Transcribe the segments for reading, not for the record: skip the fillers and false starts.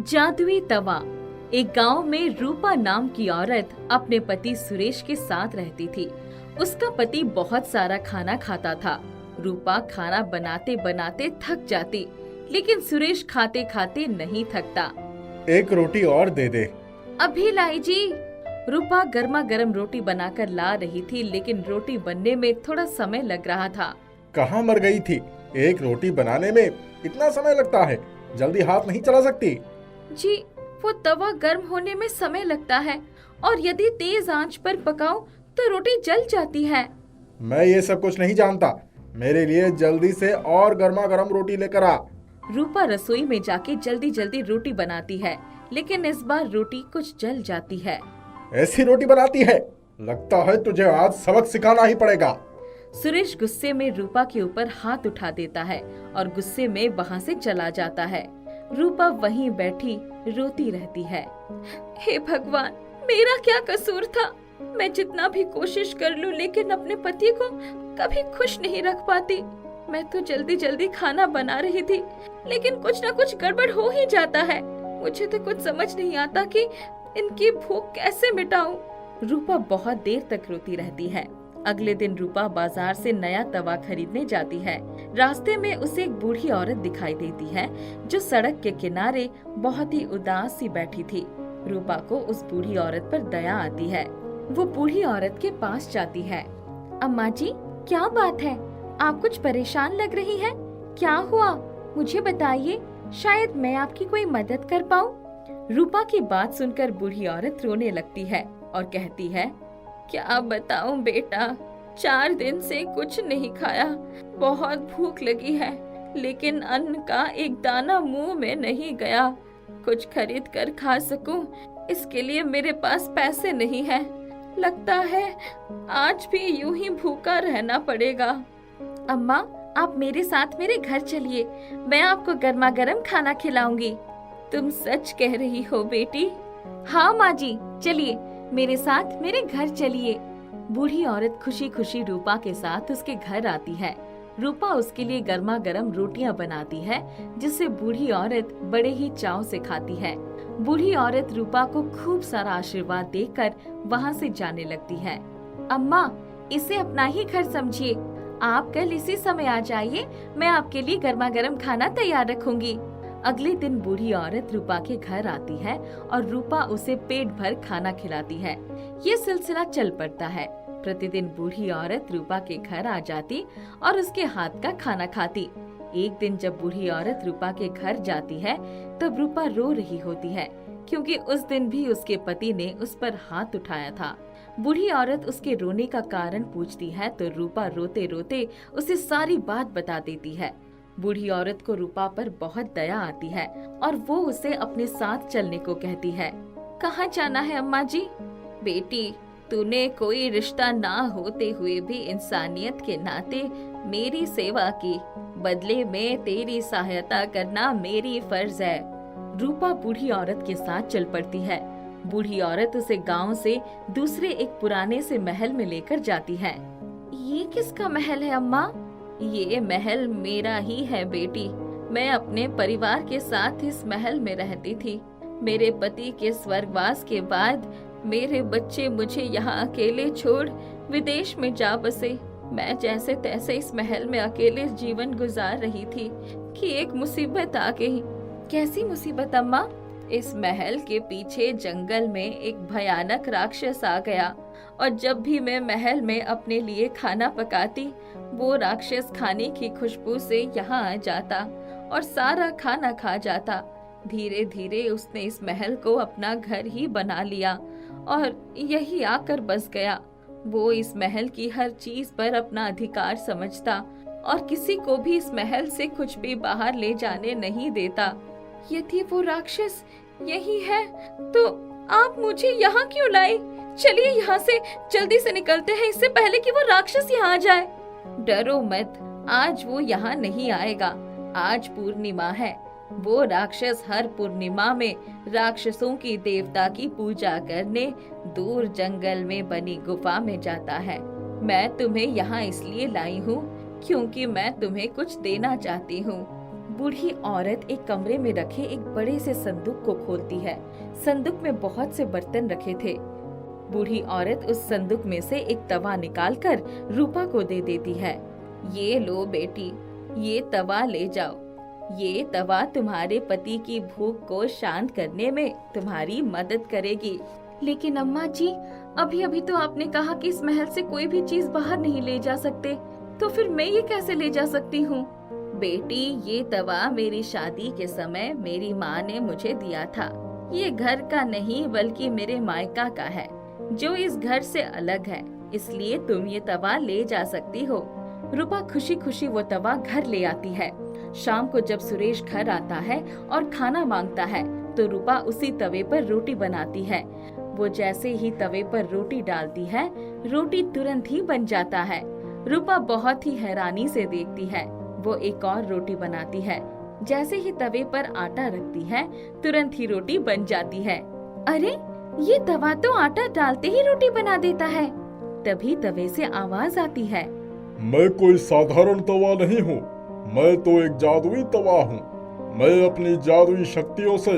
जादुई तवा। एक गांव में रूपा नाम की औरत अपने पति सुरेश के साथ रहती थी। उसका पति बहुत सारा खाना खाता था। रूपा खाना बनाते बनाते थक जाती, लेकिन सुरेश खाते खाते नहीं थकता। एक रोटी और दे दे। अभी लाई जी। रूपा गर्मा गर्म रोटी बनाकर ला रही थी, लेकिन रोटी बनने में थोड़ा समय लग रहा था। कहाँ मर गई थी? एक रोटी बनाने में इतना समय लगता है, जल्दी हाथ नहीं चला सकती? जी, वो तवा गर्म होने में समय लगता है और यदि तेज आंच पर पकाऊं तो रोटी जल जाती है। मैं ये सब कुछ नहीं जानता। मेरे लिए जल्दी से और गर्मा गर्म रोटी लेकर आ। रूपा रसोई में जाके जल्दी जल्दी रोटी बनाती है, लेकिन इस बार रोटी कुछ जल जाती है। ऐसी रोटी बनाती है? लगता है तुझे आज सबक सिखाना ही पड़ेगा। सुरेश गुस्से में रूपा के ऊपर हाथ उठा देता है और गुस्से में वहाँ से चला जाता है। रूपा वहीं बैठी रोती रहती है। हे भगवान, मेरा क्या कसूर था? मैं जितना भी कोशिश कर लूं, लेकिन अपने पति को कभी खुश नहीं रख पाती। मैं तो जल्दी जल्दी खाना बना रही थी, लेकिन कुछ ना कुछ गड़बड़ हो ही जाता है। मुझे तो कुछ समझ नहीं आता कि इनकी भूख कैसे मिटाऊं। रूपा बहुत देर तक रोती रहती है। अगले दिन रूपा बाजार से नया तवा खरीदने जाती है। रास्ते में उसे एक बूढ़ी औरत दिखाई देती है, जो सड़क के किनारे बहुत ही उदास सी बैठी थी। रूपा को उस बूढ़ी औरत पर दया आती है। वो बूढ़ी औरत के पास जाती है। अम्मा जी, क्या बात है? आप कुछ परेशान लग रही हैं। क्या हुआ? मुझे बताइए, शायद मैं आपकी कोई मदद कर पाऊं। रूपा की बात सुनकर बूढ़ी औरत रोने लगती है और कहती है, क्या बताऊं बेटा, 4 दिन से कुछ नहीं खाया। बहुत भूख लगी है, लेकिन अन्न का एक दाना मुंह में नहीं गया। कुछ खरीद कर खा सकूं, इसके लिए मेरे पास पैसे नहीं है। लगता है आज भी यूं ही भूखा रहना पड़ेगा। अम्मा, आप मेरे साथ मेरे घर चलिए, मैं आपको गर्मा गर्म खाना खिलाऊंगी। तुम सच कह रही हो बेटी? हाँ माँ जी, चलिए मेरे साथ मेरे घर चलिए। बूढ़ी औरत खुशी खुशी रूपा के साथ उसके घर आती है। रूपा उसके लिए गर्मा गर्म रोटियां बनाती है, जिसे बूढ़ी औरत बड़े ही चाव से खाती है। बूढ़ी औरत रूपा को खूब सारा आशीर्वाद देकर वहाँ से जाने लगती है। अम्मा, इसे अपना ही घर समझिए। आप कल इसी समय आ जाइए, मैं आपके लिए गर्मा गर्म खाना तैयार रखूंगी। अगले दिन बूढ़ी औरत रूपा के घर आती है और रूपा उसे पेट भर खाना खिलाती है। ये सिलसिला चल पड़ता है। प्रतिदिन बूढ़ी औरत रूपा के घर आ जाती और उसके हाथ का खाना खाती। एक दिन जब बूढ़ी औरत रूपा के घर जाती है, तब रूपा रो रही होती है, क्योंकि उस दिन भी उसके पति ने उस पर हाथ उठाया था। बूढ़ी औरत उसके रोने का कारण पूछती है, तो रूपा रोते रोते उसे सारी बात बता देती है। बूढ़ी औरत को रूपा पर बहुत दया आती है और वो उसे अपने साथ चलने को कहती है। कहाँ जाना है अम्मा जी? बेटी, तूने कोई रिश्ता ना होते हुए भी इंसानियत के नाते मेरी सेवा की, बदले में तेरी सहायता करना मेरी फर्ज है। रूपा बूढ़ी औरत के साथ चल पड़ती है। बूढ़ी औरत उसे गांव से दूसरे एक पुराने से महल में लेकर जाती है। ये किसका महल है अम्मा? ये महल मेरा ही है बेटी। मैं अपने परिवार के साथ इस महल में रहती थी। मेरे पति के स्वर्गवास के बाद मेरे बच्चे मुझे यहाँ अकेले छोड़ विदेश में जा बसे। मैं जैसे तैसे इस महल में अकेले जीवन गुजार रही थी कि एक मुसीबत आ गई। कैसी मुसीबत अम्मा? इस महल के पीछे जंगल में एक भयानक राक्षस आ गया और जब भी मैं महल में अपने लिए खाना पकाती, वो राक्षस खाने की खुशबू से यहाँ आ जाता और सारा खाना खा जाता। धीरे धीरे उसने इस महल को अपना घर ही बना लिया और यही आकर बस गया। वो इस महल की हर चीज पर अपना अधिकार समझता और किसी को भी इस महल से कुछ भी बाहर ले जाने नहीं देता। यदि वो राक्षस यही है, तो आप मुझे यहाँ क्यों लाए? चलिए यहाँ से जल्दी से निकलते हैं, इससे पहले कि वो राक्षस यहाँ आ जाए। डरो मत, आज वो यहाँ नहीं आएगा। आज पूर्णिमा है। वो राक्षस हर पूर्णिमा में राक्षसों की देवता की पूजा करने दूर जंगल में बनी गुफा में जाता है। मैं तुम्हें यहाँ इसलिए लाई हूँ क्योंकि मैं तुम्हें कुछ देना चाहती हूँ। बूढ़ी औरत एक कमरे में रखे एक बड़े से संदूक को खोलती है। संदूक में बहुत से बर्तन रखे थे। बूढ़ी औरत उस संदूक में से एक तवा निकालकर रूपा को दे देती है। ये लो बेटी, ये तवा ले जाओ। ये तवा तुम्हारे पति की भूख को शांत करने में तुम्हारी मदद करेगी। लेकिन अम्मा जी, अभी अभी तो आपने कहा कि इस महल से कोई भी चीज बाहर नहीं ले जा सकते, तो फिर मैं ये कैसे ले जा सकती हूँ? बेटी, ये तवा मेरी शादी के समय मेरी माँ ने मुझे दिया था। ये घर का नहीं बल्कि मेरे मायका का है, जो इस घर से अलग है, इसलिए तुम ये तवा ले जा सकती हो। रूपा खुशी खुशी वो तवा घर ले आती है। शाम को जब सुरेश घर आता है और खाना मांगता है तो रूपा उसी तवे पर रोटी बनाती है। वो जैसे ही तवे पर रोटी डालती है, रोटी तुरंत ही बन जाता है। रूपा बहुत ही हैरानी से देखती है। वो एक और रोटी बनाती है। जैसे ही तवे पर आटा रखती है, तुरंत ही रोटी बन जाती है। अरे, ये तवा तो आटा डालते ही रोटी बना देता है। तभी तवे से आवाज आती है, मैं कोई साधारण तवा नहीं हूँ, मैं तो एक जादुई तवा हूँ। मैं अपनी जादुई शक्तियों से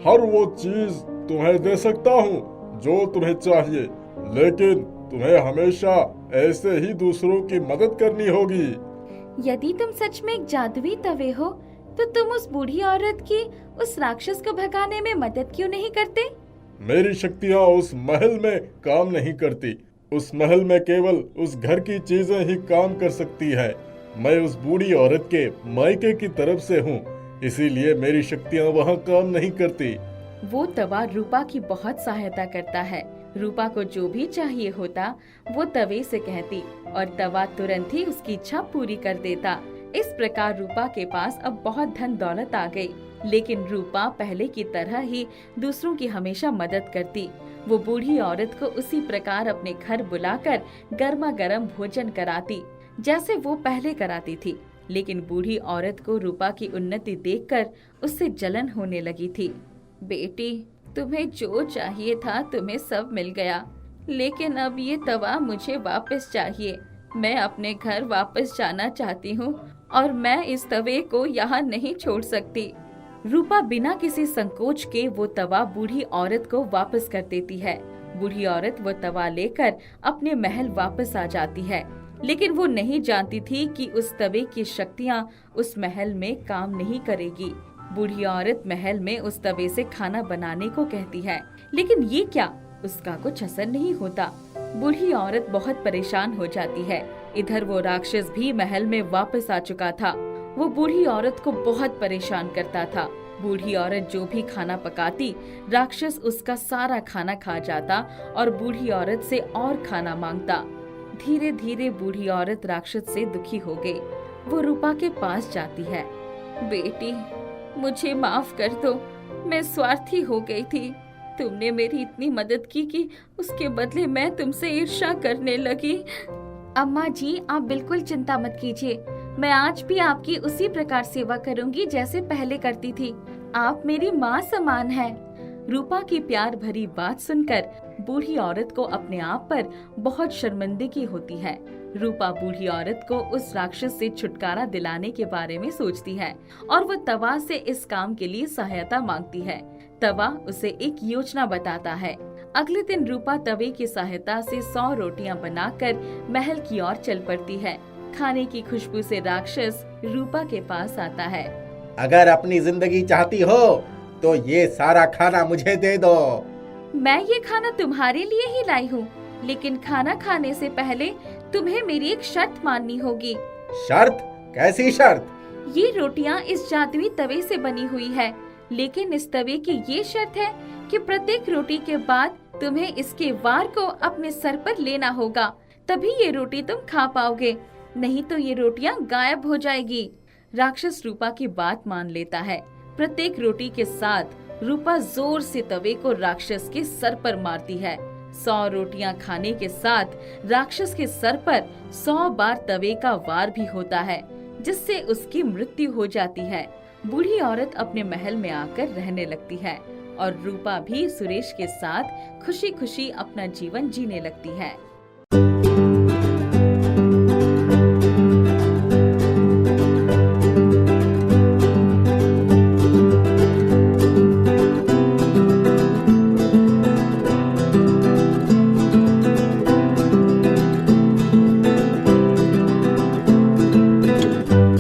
हर वो चीज तुम्हें दे सकता हूँ जो तुम्हें चाहिए, लेकिन तुम्हें हमेशा ऐसे ही दूसरों की मदद करनी होगी। यदि तुम सच में एक जादुई तवे हो, तो तुम उस बूढ़ी औरत की उस राक्षस को भगाने में मदद क्यों नहीं करते? मेरी शक्तियाँ उस महल में काम नहीं करती। उस महल में केवल उस घर की चीजें ही काम कर सकती है। मैं उस बूढ़ी औरत के मायके की तरफ से हूँ, इसीलिए मेरी शक्तियाँ वहाँ काम नहीं करती। वो तवा रूपा की बहुत सहायता करता है। रूपा को जो भी चाहिए होता वो तवे से कहती और तवा तुरंत ही उसकी इच्छा पूरी कर देता। इस प्रकार रूपा के पास अब बहुत धन दौलत आ गई, लेकिन रूपा पहले की तरह ही दूसरों की हमेशा मदद करती। वो बूढ़ी औरत को उसी प्रकार अपने घर बुलाकर गर्मा गर्म भोजन कराती जैसे वो पहले कराती थी। लेकिन बूढ़ी औरत को रूपा की उन्नति देखकर उससे जलन होने लगी थी। बेटी, तुम्हें जो चाहिए था तुम्हें सब मिल गया, लेकिन अब ये तवा मुझे वापस चाहिए। मैं अपने घर वापस जाना चाहती हूँ और मैं इस तवे को यहाँ नहीं छोड़ सकती। रूपा बिना किसी संकोच के वो तवा बूढ़ी औरत को वापस कर देती है। बूढ़ी औरत वो तवा लेकर अपने महल वापस आ जाती है, लेकिन वो नहीं जानती थी कि उस तवे की शक्तियाँ उस महल में काम नहीं करेगी। बूढ़ी औरत महल में उस तवे से खाना बनाने को कहती है, लेकिन ये क्या, उसका कुछ असर नहीं होता। बूढ़ी औरत बहुत परेशान हो जाती है। इधर वो राक्षस भी महल में वापस आ चुका था। वो बूढ़ी औरत को बहुत परेशान करता था। बूढ़ी औरत जो भी खाना पकाती, राक्षस उसका सारा खाना खा जाता और बूढ़ी औरत से और खाना मांगता। धीरे धीरे बूढ़ी औरत राक्षस से दुखी हो गई। वो रूपा के पास जाती है। बेटी, मुझे माफ कर दो, मैं स्वार्थी हो गई थी। तुमने मेरी इतनी मदद की कि उसके बदले मैं तुमसे ईर्ष्या करने लगी। अम्मा जी, आप बिल्कुल चिंता मत कीजिए। मैं आज भी आपकी उसी प्रकार सेवा करूंगी जैसे पहले करती थी। आप मेरी माँ समान हैं। रूपा की प्यार भरी बात सुनकर बूढ़ी औरत को अपने आप पर बहुत शर्मिंदगी होती है। रूपा बूढ़ी औरत को उस राक्षस से छुटकारा दिलाने के बारे में सोचती है और वो तवा से इस काम के लिए सहायता मांगती है। तवा उसे एक योजना बताता है। अगले दिन रूपा तवे की सहायता से 100 रोटियां बनाकर महल की ओर चल पड़ती है। खाने की खुशबू से राक्षस रूपा के पास आता है। अगर अपनी जिंदगी चाहती हो तो ये सारा खाना मुझे दे दो। मैं ये खाना तुम्हारे लिए ही लाई हूँ, लेकिन खाना खाने से पहले तुम्हें मेरी एक शर्त माननी होगी। शर्त? कैसी शर्त? ये रोटियाँ इस जादुई तवे से बनी हुई है, लेकिन इस तवे की ये शर्त है कि प्रत्येक रोटी के बाद तुम्हें इसके वार को अपने सर पर लेना होगा, तभी ये रोटी तुम खा पाओगे, नहीं तो ये रोटियां गायब हो जाएगी। राक्षस रूपा की बात मान लेता है। प्रत्येक रोटी के साथ रूपा जोर से तवे को राक्षस के सर पर मारती है। 100 रोटियां खाने के साथ राक्षस के सर पर 100 बार तवे का वार भी होता है, जिससे उसकी मृत्यु हो जाती है। बूढ़ी औरत अपने महल में आकर रहने लगती है और रूपा भी सुरेश के साथ खुशी खुशी अपना जीवन जीने लगती है।